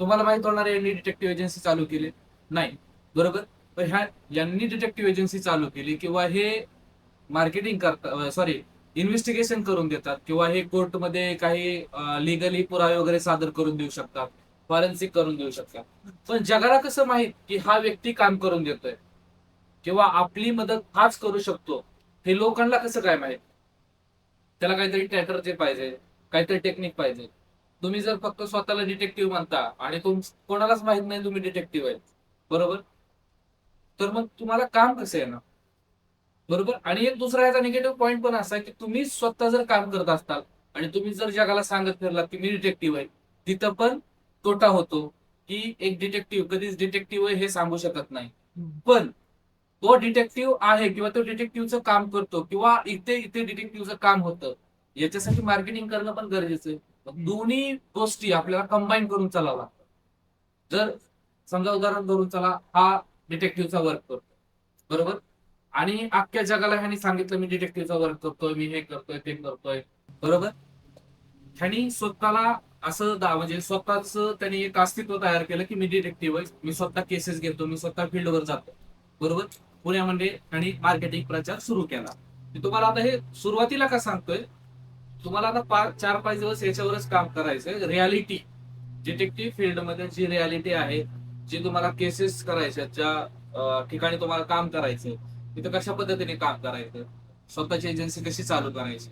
तुम्हाला माहित होणार यांनी डिटेक्टिव्ह एजन्सी चालू केली नाही, बरोबर. पण यांनी डिटेक्टिव्ह एजन्सी चालू केली किंवा हे मार्केटिंग करतात, सॉरी, इन्व्हेस्टिगेशन करून देतात किंवा हे कोर्टमध्ये काही लिगली पुरावे वगैरे सादर करून देऊ शकतात, फॉरेन्सिक करून देऊ शकतात. पण जगाला कसं माहित की हा व्यक्ती काम करून देतोय किंवा आपली मदत हाच करू शकतो, हे लोकांना कसं काय माहित? त्याला काहीतरी ट्रॅकरचे पाहिजे, काहीतरी टेक्निक पाहिजे. तुम्ही जर फक्त स्वतःला डिटेक्टिव्ह म्हणता आणि कोणालाच माहित नाही तुम्ही डिटेक्टिव्ह आहे, बरोबर, तर मग तुम्हाला काम कसं येणार? बरोबर. आणि एक दुसरा याचा निगेटिव्ह पॉईंट पण असा आहे की तुम्ही स्वतः जर काम करत असताल आणि तुम्ही जर जगाला सांगत फिरलात की मी डिटेक्टिव्ह आहे, तिथं पण तोटा होतो की एक डिटेक्टिव्ह कधीच डिटेक्टिव्ह आहे हे सांगू शकत नाही. पण तो डिटेक्टिव्ह आहे किंवा तो डिटेक्टिव्हचं काम करतो किंवा इथे इथे डिटेक्टिव्हचं काम होतं, याच्यासाठी मार्केटिंग करणं पण गरजेचं आहे. दोन्ही गोष्टी आपल्याला कंबाईन करून चालावं लागतं. जर समजा उदाहरण धरून चला, हा डिटेक्टिव्हचा वर्क करतो, बरोबर, आणि अख्ख्या जगाला ह्यानी सांगितलं मी डिटेक्टिव्हचा वर्क करतोय, मी हे करतोय ते करतोय, बरोबर. ह्यानी स्वतःला असं म्हणजे स्वतःच त्यांनी एक अस्तित्व तयार केलं की मी डिटेक्टिव्ह आहे, मी स्वतः केसेस घेतो, मी स्वतः फील्डवर जातो, बरोबर. पुण्यामध्ये आणि मार्केटिंग प्रचार सुरू केला. मी तुम्हाला आता हे सुरुवातीला का सांगतोय, तुम्हाला आता 4-5 दिवस याच्यावरच काम करायचंय. रियालिटी, डिटेक्टिव्ह फील्डमध्ये जी रियालिटी आहे, जी तुम्हाला केसेस करायच्या, ज्या ठिकाणी तुम्हाला काम करायचंय, तिथं कशा पद्धतीने काम करायचं, स्वतःची एजन्सी कशी चालू करायची,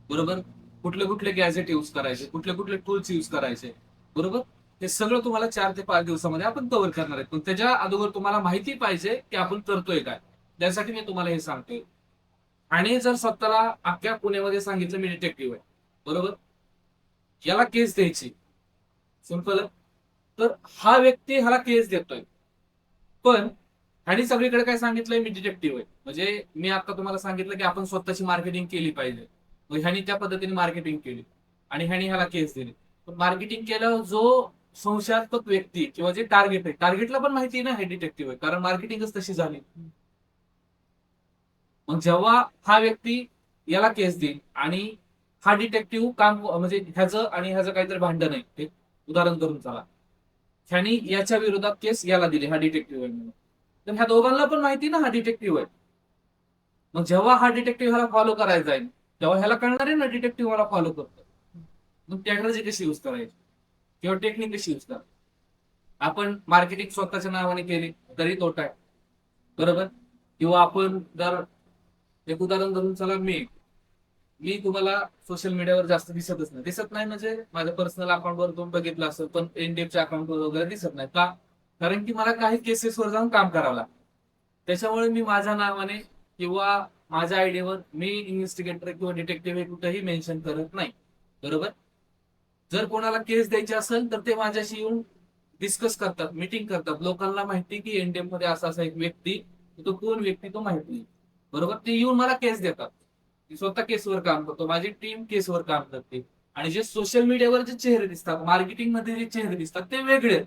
बरोबर, कुठले कुठले गॅजेट युज करायचे, कुठले कुठले टूल्स युज करायचे, बरोबर, हे सगळं तुम्हाला 4 ते 5 दिवसामध्ये आपण कव्हर करणार आहे. पण त्याच्या अगोदर तुम्हाला माहिती पाहिजे की आपण करतोय काय, त्यासाठी मी तुम्हाला हे सांगतोय. आणि जर स्वतःला अख्ख्या पुण्यामध्ये सांगितलं मी डिटेक्टिव्ह आहे, बरोबर, याला केस द्यायची, सिंपल आहे. तर हा व्यक्ती ह्याला केस देतोय, पण ह्यानी सगळीकडे काय सांगितलंय मी डिटेक्टिव्ह आहे. म्हणजे मी आता तुम्हाला सांगितलं की आपण स्वतःची मार्केटिंग केली पाहिजे, मग ह्यानी त्या पद्धतीने मार्केटिंग केली आणि ह्यानी ह्याला केस दिली. पण मार्केटिंग केल्यावर जो संशयास्पद व्यक्ती किंवा जे टार्गेट आहे, टार्गेटला पण माहिती ना हे डिटेक्टिव्ह आहे, कारण मार्केटिंगच तशी झाली. मग जेव्हा हा व्यक्ती याला केस देईल आणि हा डिटेक्टिव्ह काम म्हणजे ह्याचं आणि ह्याचं काहीतरी भांडण आहे, ते उदाहरण करून चला, ह्यानी याच्या विरोधात केस याला दिली, हा डिटेक्टिव्ह आहे म्हणून, तर ह्या दोघांना पण माहिती ना हा डिटेक्टिव्ह आहे. मग जेव्हा हा डिटेक्टिव्ह ह्याला फॉलो करायला जाईल, तेव्हा ह्याला कळणार आहे ना डिटेक्टिव्ह मला फॉलो करतो. मग टेक्नॉलॉजी कशी युज करायची किंवा टेक्निक कशी युज करायची. आपण मार्केटिंग स्वतःच्या नावाने केली तरी तोटा आहे, बरोबर. किंवा आपण जर एक उदाहरण धरून चला, मी मी तुम्हाला सोशल मीडियावर जास्त दिसत नाही म्हणजे माझ्या पर्सनल अकाउंटवर तुम्ही बघितलं असेल, पण एनडीएफच्या अकाउंटवर वगैरे दिसत नाही का, कारण की मला काही केसेसवर जाऊन काम करावं लागतं. त्याच्यामुळे मी माझ्या नावाने किंवा माझ्या आयडीवर मी इन्व्हेस्टिगेटर किंवा डिटेक्टिव्ह हे कुठेही मेन्शन करत नाही, बरोबर. जर कोणाला केस द्यायची असेल तर ते माझ्याशी येऊन डिस्कस करतात, मीटिंग करतात. लोकांना माहिती की एनडीएफ मध्ये असा असा एक व्यक्ती, तो कोण व्यक्ती तो माहिती, बरोबर. ते येऊन मला केस देतात, मी स्वतः केसवर काम करतो, माझी टीम केसवर काम करते. आणि जे सोशल मीडियावर जे चेहरे दिसतात, मार्केटिंग मध्ये जे चेहरे दिसतात ते वेगळे,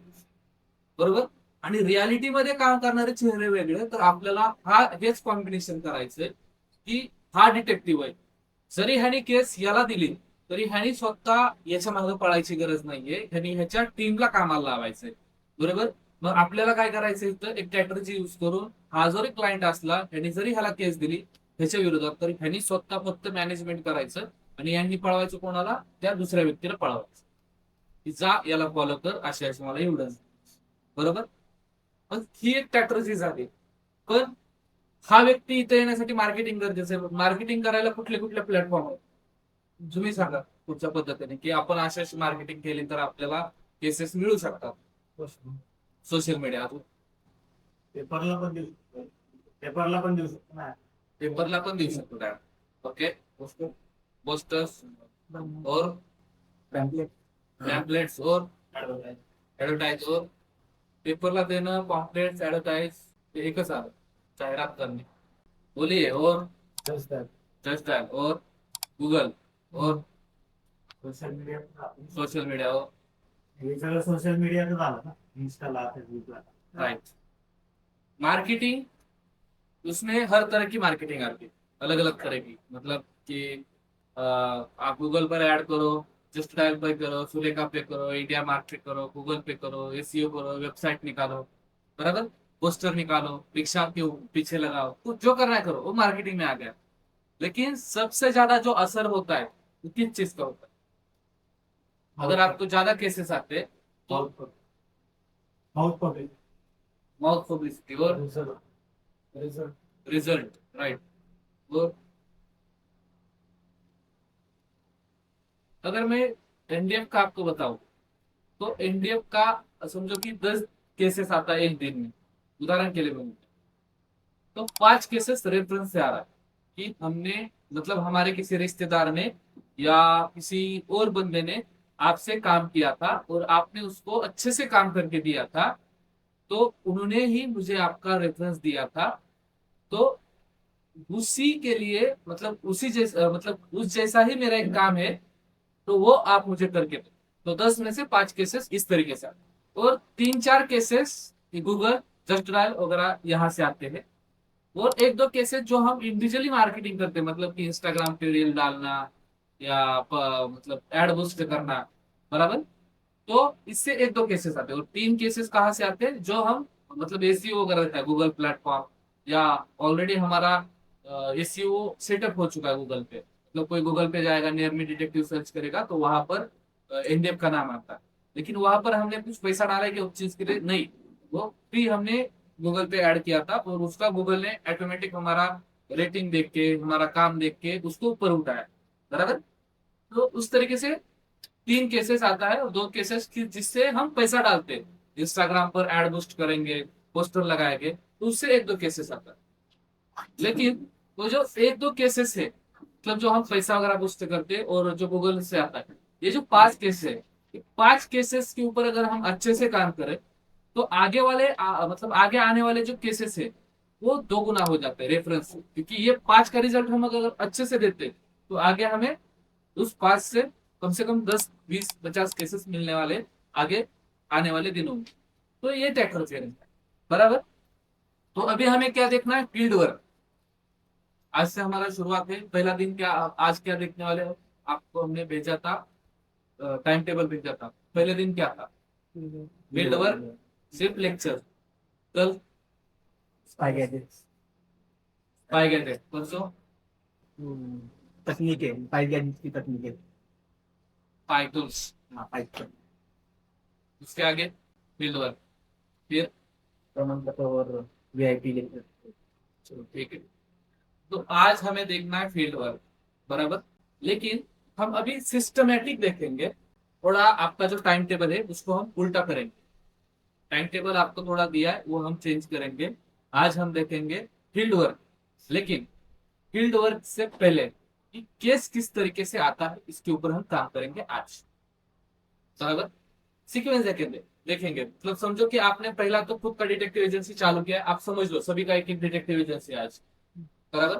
बरोबर. आणि रियालिटीमध्ये काम करणारे चेहरे वेगळे. तर आपल्याला हेच कॉम्बिनेशन करायचंय की हा डिटेक्टिव्ह आहे, जरी ह्याने केस याला दिली तरी ह्यानी स्वतः याच्या मागे पळायची गरज नाहीये, ह्यानी ह्याच्या टीमला कामाला लावायचंय, बरोबर. मग आपल्याला काय करायचंय, तर एक स्ट्रॅटर्जी युज करून हा जरी क्लायंट असला, ह्यानी जरी ह्याला केस दिली ह्याच्या विरोधात, तर ह्यानी स्वतः फक्त मॅनेजमेंट करायचं आणि यांनी पळवायचं कोणाला, त्या दुसऱ्या व्यक्तीला पळवायचं की जा याला फॉलो कर, अशा अशा मला एवढंच, बरोबर. पण ही एक स्ट्रॅटर्जी झाली. पण हा व्यक्ती इथे येण्यासाठी मार्केटिंग गरजेचं आहे. मार्केटिंग करायला कुठले कुठले प्लॅटफॉर्म आहेत तुम्ही सांगा पुढच्या पद्धतीने, की आपण अशी अशी मार्केटिंग केली तर आपल्याला केसेस मिळू शकतात. सोशल मीडियातून पेपरला पण देऊ शकतो. पेपरला पण देऊ शकतो ना. पेपरला पण देऊ शकतो काय, ओके. पोस्टर्स और पॅम्पलेट पॅम्पलेट्स और ऍडव्हर्टाईज. ऍडव्हर्टाइज और पेपरला देणं, पॉम्पलेट्स, ऍडव्हर्टाइज, ते एकच आलं, जाहिरात करणे, बोलिए. और जस्ट दॅट. जस्ट दैट, और गूगल, और सोशल मीडिया सोशल मीडिया, और हे सगळं सोशल मीडियाचं झालं ना, इंस्टाला, फेसबुकला. राइट. मार्केटिंग, उसमें हर तरह की मार्केटिंग आती है, अलग अलग तरह की, मतलब कि आप गूगल पर ऐड करो, जस्ट डायल पे करो, सुलेखा पे करो, इंडिया मार्ट पे करो, गूगल पे करो, एसईओ करो, वेबसाइट निकालो, बराबर, पोस्टर निकालो, रिक्शा के पीछे लगाओ, तो जो करना है करो, वो मार्केटिंग में आ गया। लेकिन सबसे ज्यादा जो असर होता है वो किस चीज का होता है? अगर आपको ज्यादा केसेस आते तो माउथ पब्लिक माउथ पब्लिसिटी और रिजल्ट रिजल्ट रिजल्ट, राइट। और अगर मैं एनडीएफ का आपको बताऊं, तो एनडीएफ का समझो कि 10 केसेस आता है एक दिन में, उदाहरण के लिए बोलूं तो 5 केसेस रेफरेंस से आ रहा है कि हमने, मतलब हमारे किसी रिश्तेदार ने या किसी और बंदे ने आपसे काम किया था और आपने उसको अच्छे से काम करके दिया था, तो उन्होंने ही मुझे आपका रेफरेंस दिया था। तो उसी के लिए, मतलब उसी जैसा, मतलब उस जैसा ही मेरा एक काम है, तो वो आप मुझे करके दो। तो 10 में से 5 केसेस इस तरीके से आते हैं। और 3-4 केसेस गूगल, जस्ट डायल वगैरह यहाँ से आते हैं। और 1-2 केसेस जो हम इंडिविजुअली मार्केटिंग करते हैं, मतलब कि इंस्टाग्राम पे रील डालना या मतलब एड बूस्ट करना, बराबर। तो इससे 1-2 केसेस आते हैं। और 3 केसेस कहाँ से आते हैं? जो हम, मतलब एसईओ वगैरह रहता है गूगल प्लेटफॉर्म, या ऑलरेडी हमारा एसईओ सेटअप हो चुका है गूगल पे, मतलब कोई गूगल पे जाएगा, नियर मी डिटेक्टिव सर्च करेगा तो वहां पर एनडीएफ का नाम आता है। लेकिन वहां पर हमने कुछ पैसा डाला है कि उस चीज के लिए नहीं, वो फ्री हमने गूगल पे ऐड किया था, और उसका गूगल ने ऑटोमेटिक हमारा रेटिंग देख के, हमारा काम देख के उसको ऊपर उठाया, बराबर। तो उस तरीके से 3 केसेस आता है, और 2 केसेस की जिससे हम पैसा डालते हैं, इंस्टाग्राम पर एड बूस्ट करेंगे, पोस्टर लगाएंगे, तो उससे 1-2 केसेस आता है। लेकिन वो जो 1-2 केसेस है, मतलब जो हम पैसा वगैरह बूस्ट करते हैं और जो गूगल से आता है, ये जो 5 केस है, ये 5 केसेस के ऊपर अगर हम अच्छे से काम करें, तो आगे वाले मतलब आगे आने वाले जो केसेस है वो 2 गुना हो जाते हैं रेफरेंस, क्योंकि ये 5 का रिजल्ट हम अगर अच्छे से देते तो आगे हमें उस 5 से कम 10, 20, 50 केसेस मिलने वाले आगे आने वाले दिनों में। तो ये टैकल करें, बराबर। तो अभी हमें क्या देखना है? Field work. आज से हमारा शुरुआत है, पहला दिन क्या, आज क्या देखने वाले हो? आपको हमने भेजा था, टाइम टेबल भेजा था। पहले दिन क्या था? फील्ड वर्क, सिर्फ लेक्चर। कल स्पाई गैजेट्स पाए गए थे, परसों तकनीकें स्पाई गैजेट्स की तकनीकें पाइथन्स, हाँ पाइथन उसके आगे फील्ड वर्क, फिर प्रमाण पत्र और वीआईपी लेक्चर चलो ठीक है। तो आज हमें देखना है फील्ड वर्क, बराबर। लेकिन हम अभी सिस्टमेटिक देखेंगे। थोड़ा आपका जो टाइम टेबल है उसको हम उल्टा करेंगे। टाइम टेबल आपको थोड़ा दिया है वो हम चेंज करेंगे। आज हम देखेंगे फील्ड वर्क। लेकिन फील्ड वर्क से पहले कि केस किस तरीके से आता है, इसके ऊपर हम काम करेंगे आज, बराबर। सीक्वेंस देखेंगे देखेंगे मतलब समझो कि आपने पहला तो खुद का डिटेक्टिव एजेंसी चालू किया है, आप समझ लो सभी का एक एक डिटेक्टिव एजेंसी है आज, बराबर।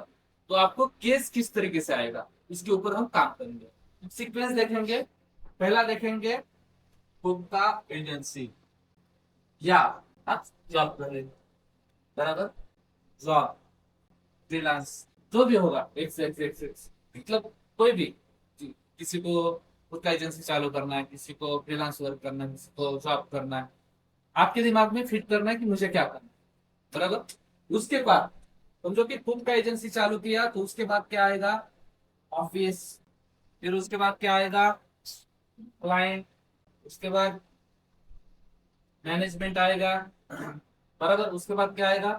तो आपको केस किस तरीके से आएगा इसके ऊपर हम काम करेंगे। सीक्वेंस देखेंगे। पहला देखेंगे खुद का एजेंसी या आप जॉब करेंगे, बराबर। जॉब, फ्रीलांस, जो भी होगा, एक से मतलब कोई भी किसी को खुद का एजेंसी चालू करना है, किसी को फ्रीलांस वर्क करना है, किसी को जॉब करना है, आपके दिमाग में फिट करना है कि मुझे क्या करना है, बराबर। उसके बाद समझो कि खुद का एजेंसी चालू किया, तो उसके बाद क्या आएगा? ऑफिस। फिर उसके बाद क्या आएगा? क्लाइंट। उसके बाद मैनेजमेंट आएगा, बराबर। उसके बाद क्या आएगा?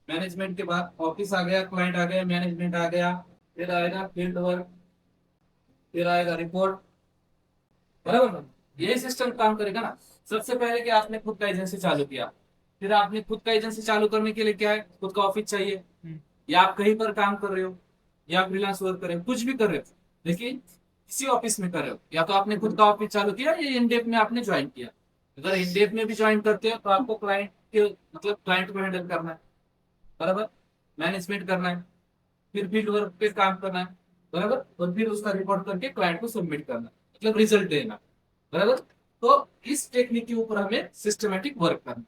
मैनेजमेंट के बाद ऑफिस आ गया, क्लाइंट आ गया, मैनेजमेंट आ गया, फिर आएगा फील्ड वर्क, फिर आएगा रिपोर्ट, बराबर ना? यही सिस्टम काम करेगा ना। सबसे पहले कि आपने खुद का एजेंसी चालू किया, फिर आपने खुद का एजेंसी चालू करने के लिए क्या है? खुद का ऑफिस चाहिए, या आप कहीं पर काम कर रहे हो, या फ्रीलांस वर्क कर रहे हो, कुछ भी कर रहे हो, लेकिन किसी ऑफिस में कर रहे हो, या तो आपने खुद का ऑफिस चालू किया या इंडेप में आपने ज्वाइन किया। अगर इंडेप में भी ज्वाइन करते हो तो आपको क्लाइंट के, मतलब क्लाइंट को हैंडल करना है, बराबर। मैनेजमेंट करना है, फिर फील्ड वर्क पे काम करना है, बराबर। और फिर उसका रिपोर्ट करके क्लाइंट को सबमिट करना है, मतलब रिजल्ट देना, बराबर। तो इस टेक्निक के ऊपर हमें सिस्टमेटिक वर्क करना है,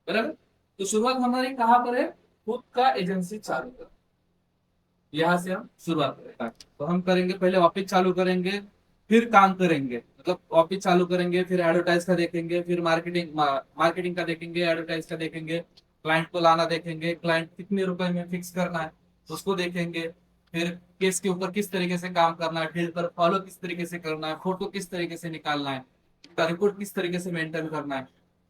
बराबर। तो शुरुआत हमारी कहाँ पर है? खुद का एजेंसी चालू कर, यहाँ से हम शुरुआत करेंगे। तो हम करेंगे, पहले ऑफिस चालू करेंगे, फिर काम करेंगे, मतलब ऑफिस चालू करेंगे, फिर एडवर्टाइज का देखेंगे, फिर मार्केटिंग का देखेंगे, एडवर्टाइज का देखेंगे, क्लाइंट को लाना देखेंगे, क्लाइंट कितने रुपए में फिक्स करना है उसको देखेंगे, फिर केस के ऊपर किस तरीके से काम करना है, फील्ड पर फॉलो किस तरीके से करना है, फोटो किस तरीके से निकालना है, उसका रिपोर्ट किस तरीके से मेंटेन करना है।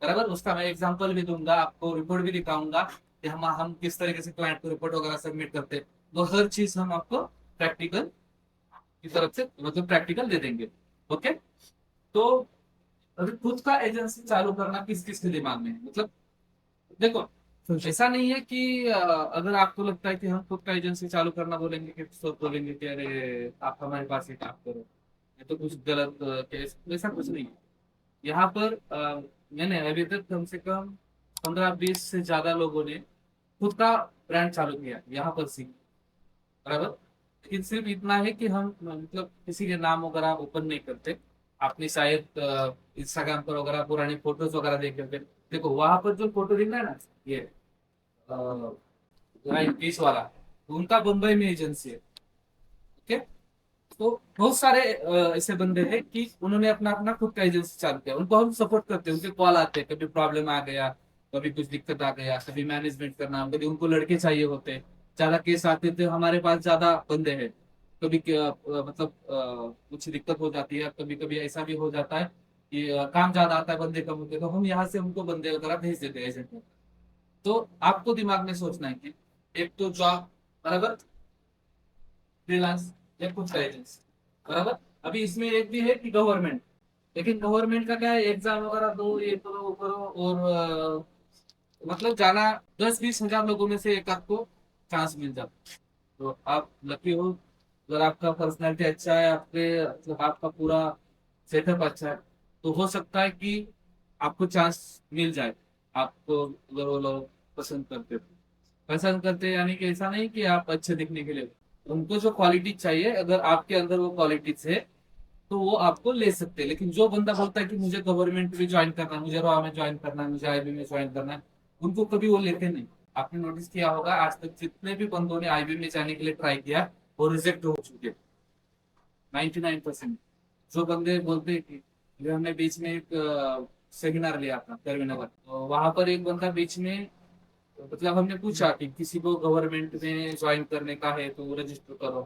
बराबर, उसका मैं एग्जांपल भी दूंगा आपको, रिपोर्ट भी दिखाऊंगा कि हम किस तरीके से क्लाइंट को रिपोर्ट वगैरह सबमिट करते हैं। तो हर चीज हम आपको प्रैक्टिकल की तरफ से मतलब प्रैक्टिकल दे देंगे। ओके। तो अभी खुद का एजेंसी चालू करना किस किस के दिमाग में है? मतलब देखो, ऐसा नहीं है कि अगर आपको लगता है कि हम खुद का एजेंसी चालू करना बोलेंगे कि सब बोलेंगे कि अरे आप हमारे पास ही काम करो, ये तो कुछ गलत केस, ऐसा कुछ नहीं है। यहाँ पर मैंने अभी तक कम से कम 15-20 से ज्यादा लोगों ने खुद का ब्रांड चालू किया यहाँ पर सी। बराबर। लेकिन सिर्फ इतना है कि हम मतलब किसी के नाम वगैरह ओपन नहीं करते। आपने शायद इंस्टाग्राम पर वगैरह पुरानी फोटोज वगैरह देखे होंगे। देखो वहां पर जो फोटो दिख रहा है ना, ये बीच वाला, तो उनका बम्बई में एजेंसी है। ओके। तो बहुत सारे ऐसे बंदे हैं कि उन्होंने अपना अपना खुद का एजेंसी चालू किया, उनको हम सपोर्ट करते हैं, उनके कॉल आते हैं, कभी प्रॉब्लम आ गया, कभी कुछ दिक्कत आ गया, कभी मैनेजमेंट करना, कभी उनको लड़के चाहिए होते, ज्यादा केस आते थे हमारे पास, ज्यादा बंदे हैं। कभी मतलब कुछ दिक्कत हो जाती है, कभी कभी ऐसा भी हो जाता है कि काम ज्यादा आता है, बंदे कम होते हैं, तो हम यहाँ से उनको बंदे वगैरह भेज देते हैं एजेंट में। तो आपको दिमाग में सोचना है कि एक तो जॉब, बराबर, फ्रीलांस, या खुद का एजेंसी, बराबर। अभी इसमें एक भी है कि गवर्नमेंट, लेकिन गवर्नमेंट का क्या है, एग्जाम वगैरह दो, ये करो वो करो, और मतलब जाना 10-20 हजार लोगों में से एक आपको चांस मिल जाता। तो आप लकी हो, अगर आपका पर्सनैलिटी अच्छा है, आपके मतलब आपका पूरा सेटअप अच्छा है, तो हो सकता है कि आपको चांस मिल जाए। आपको अगर वो लोग पसंद करते तो, पसंद करते यानी कि ऐसा नहीं कि आप अच्छे दिखने के लिए, उनको जो क्वालिटी चाहिए, अगर आपके अंदर वो क्वालिटीज है तो वो आपको ले सकते हैं। लेकिन जो बंदा बोलता है कि मुझे गवर्नमेंट में ज्वाइन करना है, मुझे रॉ में ज्वाइन करना है, मुझे आईबी में ज्वाइन करना है, उनको कभी वो लेते नहीं। आपने नोटिस किया होगा आज तक जितने भी बंदों ने आईबी में जाने के लिए ट्राई किया, वो रिजेक्ट हो चुके, 99%। जो बंदे बोलते हैं कि जो हमने बीच में एक सेमिनार लिया था टर्मिनल, तो वहां पर एक बंदा बीच में, मतलब हमने पूछा कि किसी को गवर्नमेंट में ज्वाइन करने का है तो रजिस्टर करो,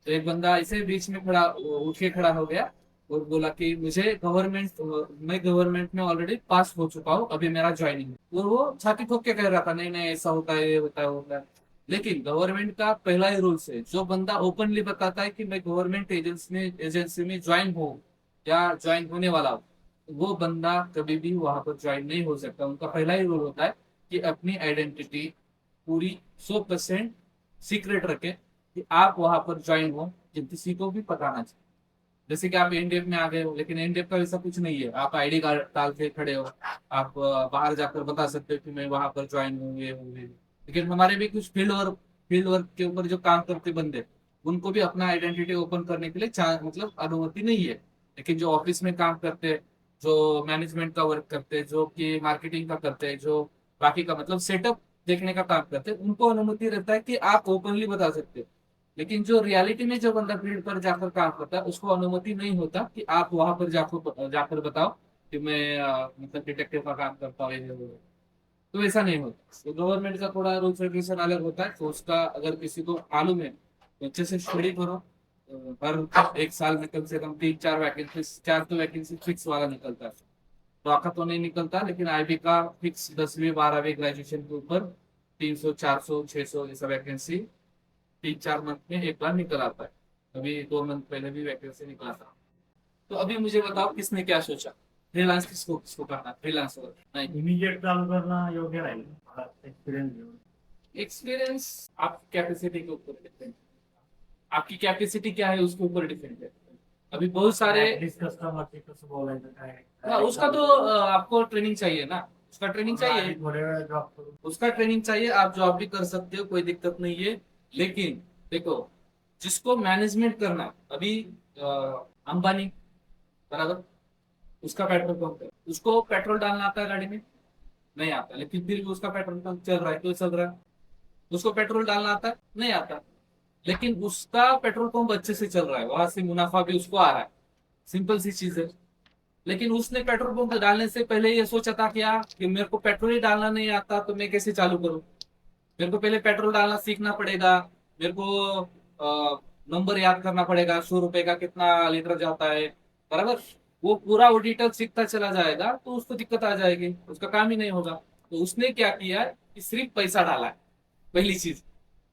तो एक बंदा ऐसे बीच में खड़ा, उठ के खड़ा हो गया और बोला कि मुझे गवर्नमेंट, मैं गवर्नमेंट में ऑलरेडी पास हो चुका हूँ, अभी मेरा ज्वाइनिंग है। और वो छाती ठोक के कह रहा था नहीं नहीं ऐसा होता है, ये होता है, होता है। लेकिन गवर्नमेंट का पहला ही रूल्स है, जो बंदा ओपनली बताता है कि मैं गवर्नमेंट एजेंसी में ज्वाइन हूँ या ज्वाइन होने वाला हूँ, वो बंदा कभी भी वहां पर ज्वाइन नहीं हो सकता। उनका पहला ही रूल होता है कि अपनी आइडेंटिटी पूरी 100% सीक्रेट रखे, कि आप वहां पर ज्वाइन हो, कि किसी को भी पता ना चले। जैसे कि आप एनडीएफ में आ गए हो, लेकिन एनडीएफ का वैसा कुछ नहीं है, आप आईडी कार्ड डाल के खड़े हो, आप बाहर जाकर बता सकते हो कि मैं वहां पर ज्वाइन हूँ, ये हूँ, ये हूँ। लेकिन हमारे भी कुछ फील्ड वर्क के ऊपर जो काम करते बंदे, उनको भी अपना आइडेंटिटी ओपन करने के लिए मतलब अनुमति नहीं है। लेकिन जो ऑफिस में काम करते हैं, जो मैनेजमेंट का वर्क करते हैं, जो कि मार्केटिंग का करते हैं, जो बाकी का मतलब सेटअप देखने का काम करते हैं, उनको अनुमति रहता है कि आप ओपनली बता सकते हो। लेकिन जो रियलिटी में जो बंदा फील्ड पर जाकर काम करता है, उसको अनुमति नहीं होता कि आप वहां पर जाकर जाकर बताओ कि मैं मतलब डिटेक्टिव का काम करता हूँ, ये वो। तो ऐसा नहीं होता। तो गवर्नमेंट का थोड़ा रूल्स रेगुलेशन अलग होता है, तो उसका अगर किसी को मालूम है तो अच्छे से स्टडी करो। हर एक साल में कम से कम 3-4 वैकेंसी, 4 तो वैकेंसी फिक्स वाला निकलता है। तो तो नहीं निकलता, लेकिन आईबी का फिक्स 10वीं 12वीं ग्रेजुएशन के ऊपर 300 400 600 ऐसा वैकेंसी 3-4 मंथ में एक बार निकल आता है। अभी 2 मंथ पहले भी वैकेंसी निकला था। तो अभी मुझे बताओ किसने क्या सोचा, फ्रीलांस किसको किसको करना, फ्रीलांस नहीं। इमिजिएट चालू करना योग्य राहील एक्सपिरियन्स घेऊन. एक्सपीरियंस आप कैपेसिटी के ऊपर डिपेंड, आपकी कैपेसिटी क्या है उसके ऊपर डिपेंड है। अभी बहुत सारे, कस्टमरशी कसं बोलायचं काय हाँ, उसका तो आपको ट्रेनिंग चाहिए ना, उसका ट्रेनिंग चाहिए, थोड्या वेळ जॉब करून उसका ट्रेनिंग चाहिए। आप जॉब भी कर सकते हो, कोई दिक्कत नहीं है। लेकिन देखो, जिसको मैनेजमेंट करना है, अभी अंबानी, बराबर, उसका पेट्रोल पंप है, उसको पेट्रोल डालना आता है गाड़ी में? नहीं आता, लेकिन फिर भी उसका पेट्रोल पंप चल रहा है, क्यों चल रहा है? उसको पेट्रोल डालना आता है? नहीं आता, लेकिन उसका पेट्रोल पंप अच्छे से चल रहा है, वहां से मुनाफा भी उसको आ रहा है। सिंपल सी चीज है। लेकिन उसने पेट्रोल पंप डालने से पहले ये सोचा था क्या कि मेरे को पेट्रोल ही डालना नहीं आता तो मैं कैसे चालू करूं। मेरे को पहले पेट्रोल डालना सीखना पड़ेगा। मेरे को नंबर याद करना पड़ेगा, 100 रुपए का कितना लीटर जाता है, बराबर। वो पूरा वो डिटेल सीखता चला जाएगा तो उसको दिक्कत आ जाएगी, उसका काम ही नहीं होगा। तो उसने क्या किया है कि सिर्फ पैसा डाला है, पहली चीज,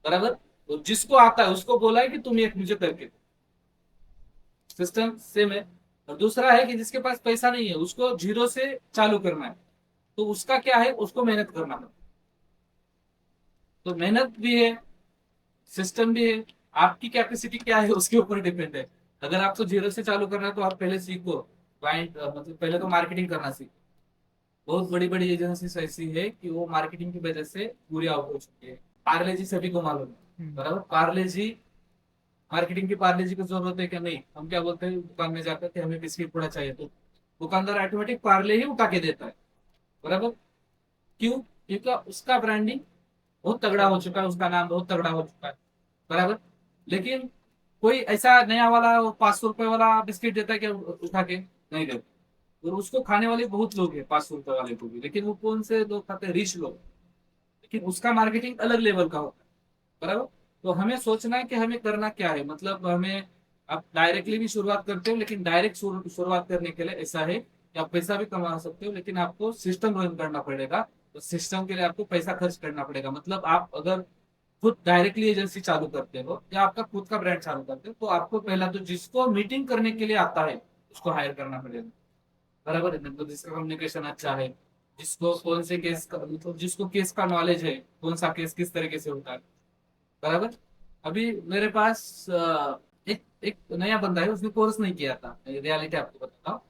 बराबर। तो जिसको आता है उसको बोला है कि तुम एक मुझे करके दो। सिस्टम सेम है। और दूसरा है कि जिसके पास पैसा नहीं है उसको जीरो से चालू करना है, तो उसका क्या है, उसको मेहनत करना है। तो मेहनत भी है, सिस्टम भी है, आपकी कैपेसिटी क्या है उसके ऊपर डिपेंड है। अगर आपको जीरो से चालू करना है तो आप पहले सीखो क्लाइंट, मतलब पहले तो मार्केटिंग करना सीखो। बहुत बड़ी बड़ी एजेंसीज ऐसी है कि वो मार्केटिंग की वजह से पूरी आउट हो चुकी है। पार्ले जी सभी को मालूम है, बराबर। पार्ले जी, मार्केटिंग की पार्ले जी की जरूरत है क्या? नहीं। हम क्या बोलते हैं दुकान में जाकर के हमें बिस्किट पूड़ा चाहिए, तो दुकानदार ऑटोमेटिक पार्ले ही उठा के देता है, बराबर। क्यों? क्योंकि उसका ब्रांडिंग बहुत तगड़ा हो चुका है, उसका नाम बहुत तगड़ा हो चुका है, बराबर। लेकिन कोई ऐसा नया वाला 500 रुपए वाला बिस्किट देता है क्या उठा के? नहीं देता। और उसको खाने वाले बहुत लोग हैं, 500 रुपए वाले को भी, लेकिन वो कौन से लोग खाते हैं? रिच लोग। लेकिन उसका मार्केटिंग अलग लेवल का होता है, बराबर। तो हमें सोचना है कि हमें करना क्या है, मतलब हमें, आप डायरेक्टली भी शुरुआत करते हो, लेकिन डायरेक्ट शुरुआत करने के लिए ऐसा है कि आप पैसा भी कमा सकते हो, लेकिन आपको सिस्टम रन करना पड़ेगा। तो सिस्टम के लिए आपको पैसा खर्च करना पड़ेगा। मतलब आप अगर खुद डायरेक्टली एजेंसी चालू करते हो या आपका खुद का ब्रांड चालू करते हो, तो आपको पहला तो जिसको मीटिंग करने के लिए आता है उसको हायर करना पड़ेगा, बराबर है। मतलब जिसका कम्युनिकेशन अच्छा है, जिसको कौन से केस का, मतलब जिसको केस का नॉलेज है, कौन सा केस किस तरीके से होता है, बराबर। अभी मेरे पास एक एक नया बंदा है, उसने कोर्स नहीं किया था, रियलिटी आपको बताता हूँ।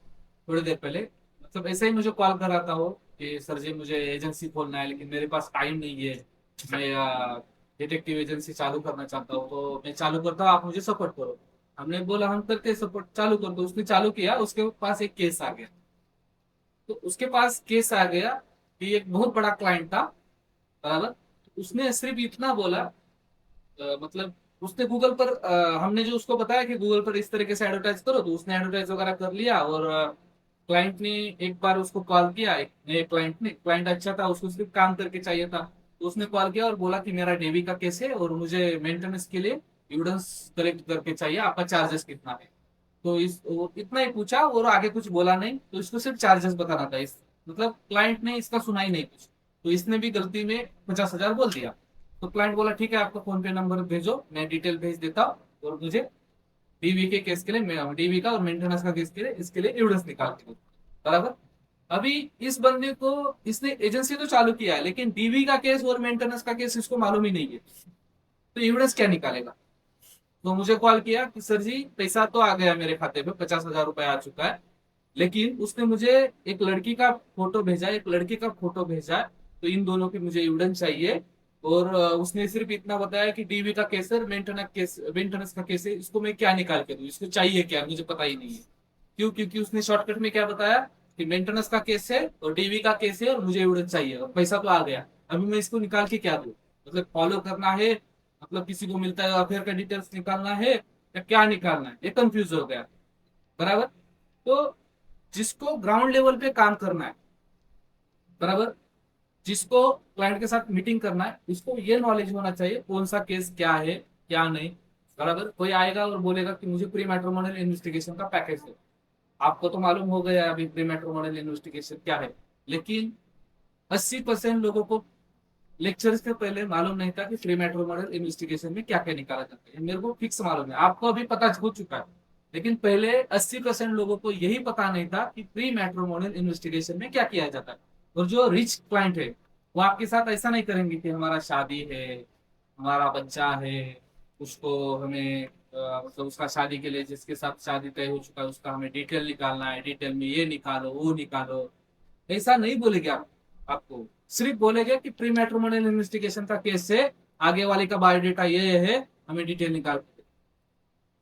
थोड़ी देर पहले मतलब ऐसे ही मुझे कॉल कर रहा था वो कि सर जी मुझे एजेंसी खोलना है लेकिन मेरे पास टाइम नहीं है, मैं डिटेक्टिव एजेंसी चालू करना चाहता हूँ, तो मैं चालू करता हूँ, आप मुझे सपोर्ट करो। हमने बोला हम करते सपोर्ट, चालू कर दो। उसने चालू किया, उसके पास एक केस आ गया। तो उसके पास केस आ गया कि एक बहुत बड़ा क्लाइंट था, बराबर। उसने सिर्फ इतना बोला, मतलब उसने गूगल पर, हमने जो उसको बताया कि गूगल पर इस तरीके से एडवर्टाइज करो, तो उसने एडवर्टाइज वगैरह कर लिया। और क्लाइंट ने एक बार उसको कॉल किया, एक नए क्लाइंट ने, क्लाइंट अच्छा था, उसको सिर्फ काम करके चाहिए था। तो उसने कॉल किया और बोला कि मेरा डेवी का केस है और मुझे मेंटेनेंस के लिए एविडेंस कलेक्ट करके चाहिए, आपका चार्जेस कितना है? तो वो इतना ही पूछा और आगे कुछ बोला नहीं, तो इसको सिर्फ चार्जेस बताना था। इस मतलब क्लाइंट ने इसका सुना ही नहीं कुछ, तो इसने भी गलती में 50,000 बोल दिया। तो क्लाइंट बोला ठीक है, आपका फोन पे नंबर भेजो, मैं डिटेल भेज देता हूँ, और मुझे डीवी के केस के लिए, डीवी का और मेंटेनेंस का केस के लिए, इसके लिए एविडेंस निकाल के दो, बराबर। अभी इस बंदे को, इसने एजेंसी तो चालू किया है लेकिन डीवी का केस और मेंटेनेंस का केस इसको मालूम ही नहीं है, तो एविडेंस क्या निकालेगा? तो मुझे कॉल किया कि सर जी पैसा तो आ गया मेरे खाते में, 50,000 रुपए आ चुका है, लेकिन उसने मुझे एक लड़की का फोटो भेजा, एक लड़के का फोटो भेजा, तो इन दोनों की मुझे एविडेंस चाहिए। और उसने सिर्फ इतना बताया कि डीवी का केस है, मेंटेनेंस का केस है, इसको मैं क्या निकाल के दूं, इसको चाहिए क्या, मुझे पता ही नहीं है। क्यों? क्योंकि उसने शॉर्टकट में क्या बताया कि मेंटेनेंस का केस है और डीवी का केस है और मुझे एविडेंस चाहिए, और पैसा तो आ गया, अभी मैं इसको निकाल के क्या दूं? मतलब फॉलो करना है, मतलब किसी को मिलता है अफेयर का डिटेल्स निकालना है, या क्या निकालना है, ये कंफ्यूज हो गया, बराबर। तो जिसको ग्राउंड लेवल पे काम करना है, बराबर, जिसको क्लाइंट के साथ मीटिंग करना है, उसको ये नॉलेज होना चाहिए कौन सा केस क्या है, क्या नहीं, बराबर। कोई आएगा और बोलेगा कि मुझे प्री मैट्रिमोनियल इन्वेस्टिगेशन का पैकेज है, आपको तो मालूम हो गया अभी प्री मैट्रिमोनियल इन्वेस्टिगेशन क्या है, लेकिन 80% लोगों को लेक्चर से पहले मालूम नहीं था कि प्री मैट्रिमोनियल इन्वेस्टिगेशन में क्या क्या निकाला जाता है। मेरे को फिक्स मालूम है, आपको अभी पता हो चुका है, लेकिन पहले 80% लोगों को यही पता नहीं था कि प्री मैट्रिमोनियल इन्वेस्टिगेशन में क्या किया जाता है। और जो रिच क्लाइंट है वो आपके साथ ऐसा नहीं करेंगे कि हमारा शादी है, हमारा बच्चा है, उसको हमें मतलब उसका शादी के लिए जिसके साथ शादी तय हो चुका है उसका हमें डिटेल निकालना है, डिटेल में ये निकालो वो निकालो, ऐसा नहीं बोलेगे आप। आपको सिर्फ बोलेगे कि प्री मैट्रिमोनियल इन्वेस्टिगेशन का केस है, आगे वाले का बायोडेटा ये है, हमें डिटेल निकाल के दो।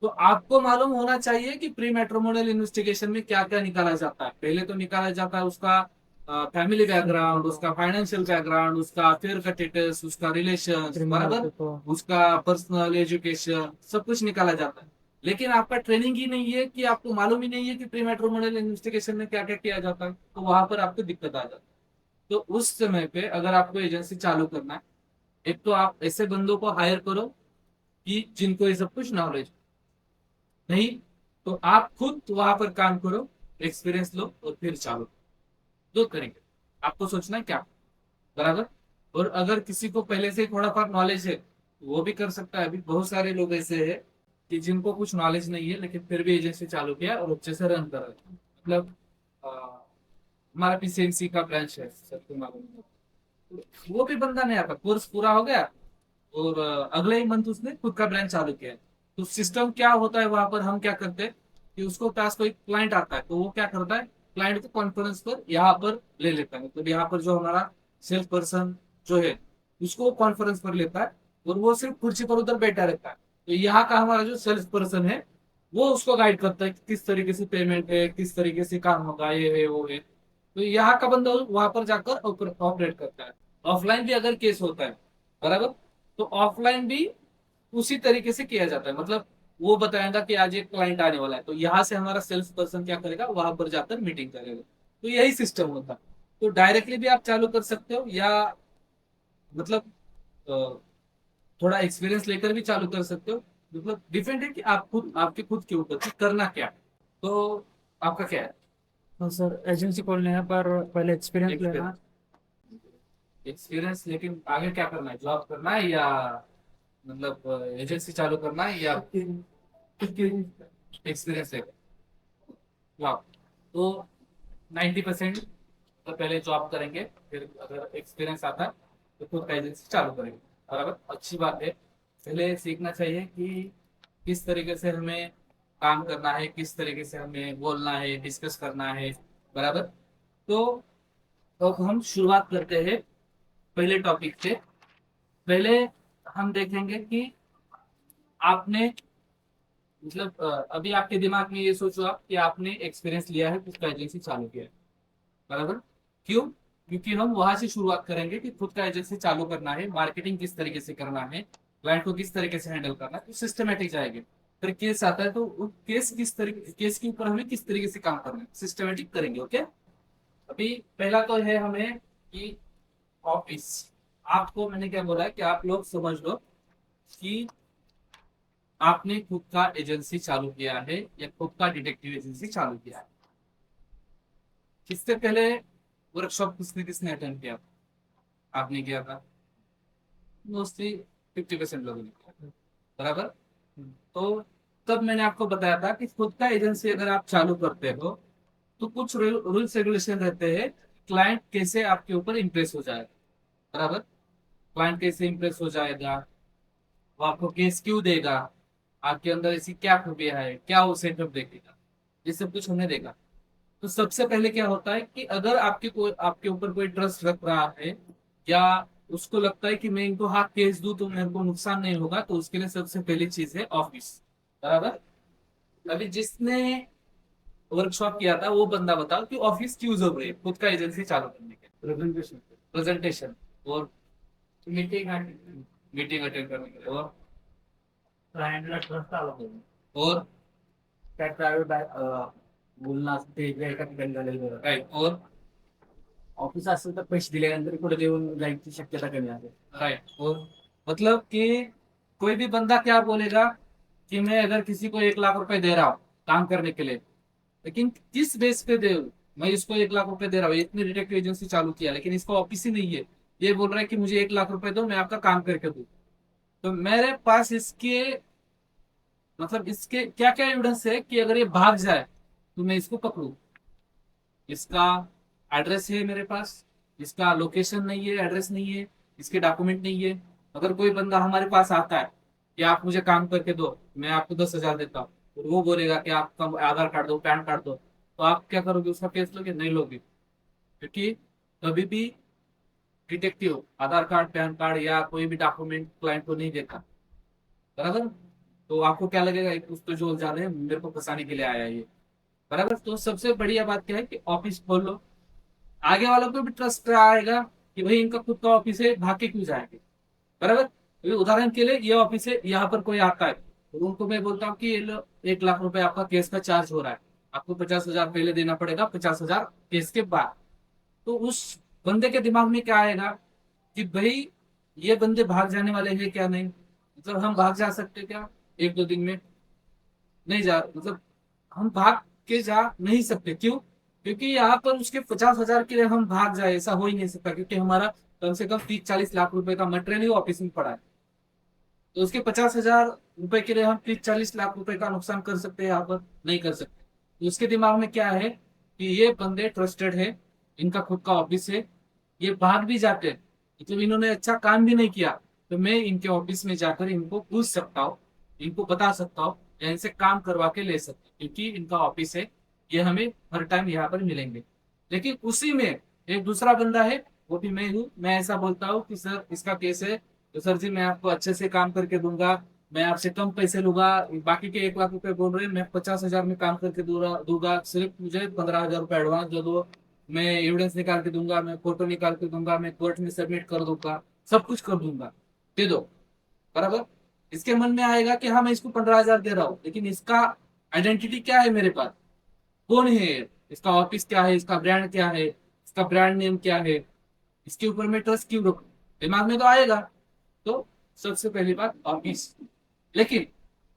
तो आपको मालूम होना चाहिए कि प्री मैट्रिमोनियल इन्वेस्टिगेशन में क्या क्या निकाला जाता है। पहले तो निकाला जाता है उसका फैमिली बैकग्राउंड, उसका फाइनेंशियल बैकग्राउंड, उसका अफेयर का स्टेटस, उसका रिलेशन, बराबर, उसका पर्सनल एजुकेशन, सब कुछ निकाला जाता है। लेकिन आपका ट्रेनिंग ही नहीं है, कि आपको मालूम ही नहीं है कि प्री मैट्रिमोनियल इन्वेस्टिगेशन में क्या क्या किया जाता है, तो वहां पर आपको दिक्कत आ जाती है। तो उस समय पे अगर आपको एजेंसी चालू करना है, एक तो आप ऐसे बंदों को हायर करो कि जिनको ये सब कुछ नॉलेज, नहीं तो आप खुद वहां पर काम करो, एक्सपीरियंस लो और फिर चालू। दो तरीके आपको सोचना है क्या, बराबर। और अगर किसी को पहले से थोड़ा बहुत नॉलेज है वो भी कर सकता है। अभी बहुत सारे लोग ऐसे हैं कि जिनको कुछ नॉलेज नहीं है लेकिन फिर भी एजेंसी चालू किया और अच्छे से रन कर रहे हैं। मतलब हमारा पीसीएमसी का ब्रांच है, सबको मालूम है। तो वो भी बंदा नहीं आता, कोर्स पूरा हो गया और अगले ही मंथ उसने खुद का ब्रांच चालू किया है। तो सिस्टम क्या होता है वहां पर, हम क्या करते हैं कि उसको पास कोई क्लाइंट आता है तो वो क्या करता है, क्लाइंट को कॉन्फ्रेंस पर यहाँ पर ले लेता है। तो यहाँ पर जो हमारा सेल्स पर्सन जो है उसको कॉन्फ्रेंस पर लेता है और वो सिर्फ कुर्सी पर उधर बैठा रहता है। तो यहाँ का हमारा जो सेल्स पर्सन है वो उसको गाइड करता है कि किस तरीके से पेमेंट है, किस तरीके से काम होगा, ये है वो है। तो यहाँ का बंदा वहां पर जाकर ऑपरेट करता है। ऑफलाइन भी अगर केस होता है, बराबर, तो ऑफलाइन भी उसी तरीके से किया जाता है। मतलब वो बताएगा कि आज एक क्लाइंट आने वाला है, तो यहाँ से हमारा सेल्स पर्सन क्या करेगा, वहां पर जाकर मीटिंग करेगा। तो यही सिस्टम होता है। तो डायरेक्टली भी आप चालू कर सकते हो या मतलब अ, थोड़ा एक्सपीरियंस लेकर भी चालू कर सकते हो। मतलब डिपेंड है कि आप खुद, आपके खुद के ऊपर कि करना क्या है। तो आपका क्या है हाँ सर, एजेंसी खोलने हैं पर पहले एक्सपीरियंस लेना। एक्सपीरियंस? लेकिन आगे क्या करना है, जॉब करना है या मतलब एजेंसी चालू करना है या एक्सपीरियंस है? जॉब तो 90% तो पहले जॉब करेंगे, फिर अगर एक्सपीरियंस आता है तो खुद का एजेंसी चालू करेंगे। बराबर, अच्छी बात है। पहले सीखना चाहिए कि किस तरीके से हमें काम करना है, किस तरीके से हमें बोलना है, डिस्कस करना है। बराबर। तो हम शुरुआत करते हैं पहले टॉपिक से। पहले हम देखेंगे कि आपने मतलब अभी आपके दिमाग में ये सोचो आप कि आपने एक्सपीरियंस लिया है, खुद का एजेंसी चालू किया है। बराबर। क्यों? क्योंकि हम वहां से शुरुआत करेंगे कि खुद का एजेंसी चालू करना है, मार्केटिंग किस तरीके से करना है, क्लाइंट को किस तरीके से हैंडल करना है, तो सिस्टमेटिक जाएंगे। फिर केस आता है तो वो केस किस तरीके, केस के ऊपर हमें किस तरीके से काम करना है, सिस्टमेटिक करेंगे। ओके। अभी पहला तो है हमें कि ऑफिस। आपको मैंने क्या बोला है कि आप लोग समझ लो कि आपने खुद का एजेंसी चालू किया है या खुद का डिटेक्टिव एजेंसी चालू किया है। इससे पहले वर्कशॉप किसने किसने अटेंड किया? आपने किया था, मोस्टली 50% लोगों ने किया। बराबर। तो तब मैंने आपको बताया था कि खुद का एजेंसी अगर आप चालू करते हो तो कुछ रूल्स रेगुलेशन रहते हैं, क्लाइंट कैसे आपके ऊपर इंप्रेस हो जाएगा। बराबर। क्लाइंट कैसे इंप्रेस हो जाएगा, वो आपको केस क्यों देगा, आपके अंदर ऐसी क्या खूबियां है, क्या वो सेटअप देखेगा, ये सब कुछ हमने देखा। तो सबसे पहले क्या होता है कि अगर आपके ऊपर कोई ट्रस्ट रख रहा है या उसको लगता है कि मैं इनको हाथ केस दूं तो मेरे को नुकसान नहीं होगा, तो उसके लिए सबसे पहली चीज है ऑफिस। बराबर। अभी जिसने वर्कशॉप किया था वो बंदा बताओ कि ऑफिस क्यों जरूरी है खुद का एजेंसी चालू करने के? प्रेजेंटेशन प्रेजेंटेशन और मीटिंग, मीटिंग अटेंड करने के लिए, क्लायंटला ट्रस्ट आला पाहिजे. और त्या प्रायव्हेट बोलणं असतं ते एका ठिकाणी झालेलं बरं. राइट, और ऑफिस असेल तर पैसे दिल्यानंतर पुढे देऊन जायची शक्यता कमी आहे. राइट, और मतलब कि कोई भी बंदा क्या बोलेगा कि मैं अगर किसी को 1 लाख रुपए दे रहा हूँ काम करने के लिए, लेकिन किस बेस पे दे, मैं इसको 1 लाख रुपए दे रहा हूँ, इतनी डिटेक्टिव एजेंसी चालू किया लेकिन इसको ऑफिस ही नहीं है, ये बोल रहा है कि मुझे 1 लाख रुपए दो मैं आपका काम करके दूं। तो मेरे पास इसके मतलब इसके क्या क्या एविडेंस है कि अगर ये भाग जाए तो मैं इसको पकड़ू? इसका एड्रेस है मेरे पास, इसका लोकेशन नहीं है, एड्रेस नहीं है, इसके डॉक्यूमेंट नहीं है। अगर कोई बंदा हमारे पास आता है कि आप मुझे काम करके दो, मैं आपको 10,000 देता हूँ, और वो बोलेगा कि आपका आधार कार्ड दो, पैन कार्ड दो, तो आप क्या करोगे, उसका केस लोगे? नहीं लोगे। क्योंकि कभी भी डिटेक्टिव आधार कार्ड, पैन कार्ड या कोई भी डॉक्यूमेंट क्लाइंट को नहीं देता। बराबर। तो आपको क्या लगेगा, एक कुछ तो जो जाने हैं, मेरे को फंसाने के लिए आया है ये। बराबर। तो सबसे बढ़िया बात क्या है कि ऑफिस खोल लो, आगे वालों को भी ट्रस्ट आएगा कि भाई इनका खुद का ऑफिस है, भाग के क्यों जाएंगे। बराबर। अभी उदाहरण के लिए ये ऑफिस है, यहाँ पर कोई आता है तो उनको मैं बोलता हूँ कि 1 लाख रुपए आपका केस का चार्ज हो रहा है, आपको 50,000 पहले देना पड़ेगा, 50,000 केस के बाद। तो उस बंदे के दिमाग में क्या आएगा कि भाई ये बंदे भाग जाने वाले हैं क्या? नहीं, मतलब हम भाग जा सकते क्या 1-2 दिन में? नहीं जा, मतलब हम भाग के जा नहीं सकते। क्यों? क्योंकि यहाँ पर उसके 50,000 के लिए हम भाग जाए ऐसा हो ही नहीं सकता, क्योंकि हमारा कम से कम 30-40 लाख रुपए का मटेरियल ही ऑफिस में पड़ा है। तो उसके 50,000 रुपए के लिए हम 30-40 लाख रुपए का नुकसान कर सकते हैं? यहाँ पर नहीं कर सकते। तो उसके दिमाग में क्या है कि ये बंदे ट्रस्टेड है, इनका खुद का ऑफिस है, ये भाग भी जाते हैं, मतलब इन्होंने अच्छा काम भी नहीं किया, तो मैं इनके ऑफिस में जाकर इनको पूछ सकता हूँ, इनको बता सकता हूँ, या इनसे काम करवा के ले सकता हूँ, क्योंकि इनका ऑफिस है, ये हमें हर टाइम यहाँ पर मिलेंगे। लेकिन उसी में एक दूसरा बंदा है, वो भी मैं हूँ, मैं ऐसा बोलता हूँ कि सर इसका केस है, तो सर जी मैं आपको अच्छे से काम करके दूंगा, मैं आपसे कम पैसे लूंगा, बाकी के 1 लाख रुपए बोल रहे हैं, मैं 50,000 में काम करके दूंगा, सिर्फ मुझे 15,000 रुपए एडवांस दे दो, मैं एविडेंस निकाल के दूंगा, मैं फोटो निकाल के दूंगा, मैं कोर्ट में सबमिट कर दूंगा, सब कुछ कर दूंगा, दे दो। बराबर? इसके मन में आएगा कि हाँ मैं इसको 15,000 दे रहा हूँ, लेकिन इसका आइडेंटिटी क्या है मेरे पास? कौन है ये? इसका ऑफिस क्या है? इसका ब्रांड क्या है? इसका ब्रांड नेम क्या है? इसके ऊपर मैं ट्रस्ट क्यों रखूं? दिमाग में तो आएगा। तो सबसे पहली बात ऑफिस। लेकिन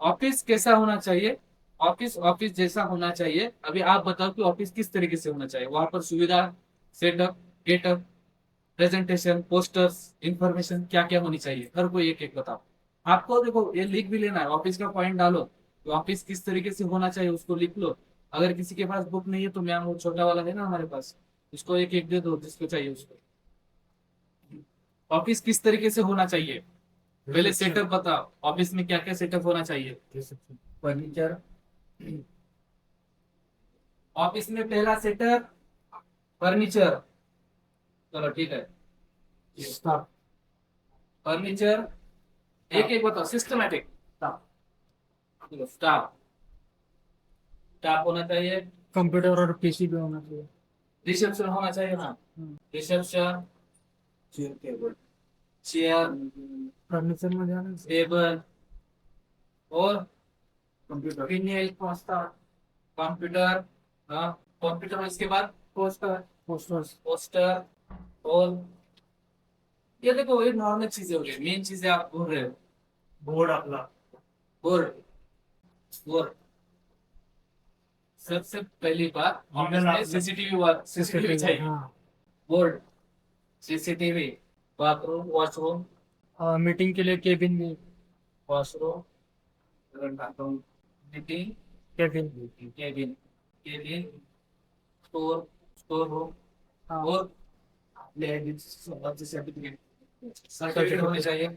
ऑफिस कैसा होना चाहिए? ऑफिस ऑफिस जैसा होना चाहिए। अभी आप बताओ कि ऑफिस किस तरीके से होना चाहिए? वहां पर सुविधा, setup, getup, presentation, posters, information क्या क्या होनी चाहिए? हर कोई एक एक बताओ। आपको देखो ये लिख भी लेना है, ऑफिस का पॉइंट डालो, तो ऑफिस किस तरीके से होना चाहिए उसको लिख लो। अगर किसी के पास बुक नहीं है तो मैम वो छोटा वाला है ना हमारे पास, उसको एक एक दे दो जिसको चाहिए उसको। ऑफिस किस तरीके से होना चाहिए? पहले सेटअप बताओ, ऑफिस में क्या क्या सेटअप होना चाहिए? फर्नीचर, ऑफिस में पहला सेटअप फर्नीचर। चलो ठीक है, स्टाफ, फर्नीचर, एक एक बताओ। सिस्टमैटिक, स्टाफ, स्टाफ होना चाहिए। कंप्यूटर और पीसी भी होना चाहिए। रिसेप्शन होना चाहिए ना, reception, chair, table, chair, furniture में जाना टेबल, और कंप्यूटर, फिनियल पोस्टर, कंप्यूटर, हाँ कंप्यूटर, इसके बाद पोस्टर, पोस्टर्स। पोस्टर, और ये देखो ये नॉर्मल चीजें हो गई, मेन चीजें आप भूल रहे हो। बोर्ड आपला, बोर्ड, बोर्ड सबसे पहली बात, ऑफिस में सीसीटीवी चाहिए। हाँ, board, CCTV, bathroom, washroom, meeting के लिए केबिन भी। Washroom, meeting, cabin. Cabin, cabin, store, store room, हाँ, और सर्टिफिकेट, सर्टिफिकेट होने चाहिए।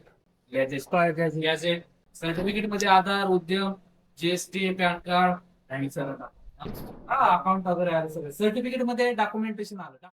Gadget, gadget. गॅजेट, सर्टिफिकेट मध्ये आधार, उद्यम, जीएसटी, पॅन कार्ड, आणि सर हा अकाउंट वगैरे आलं सगळं सर्टिफिकेट मध्ये डॉक्युमेंटेशन आलं.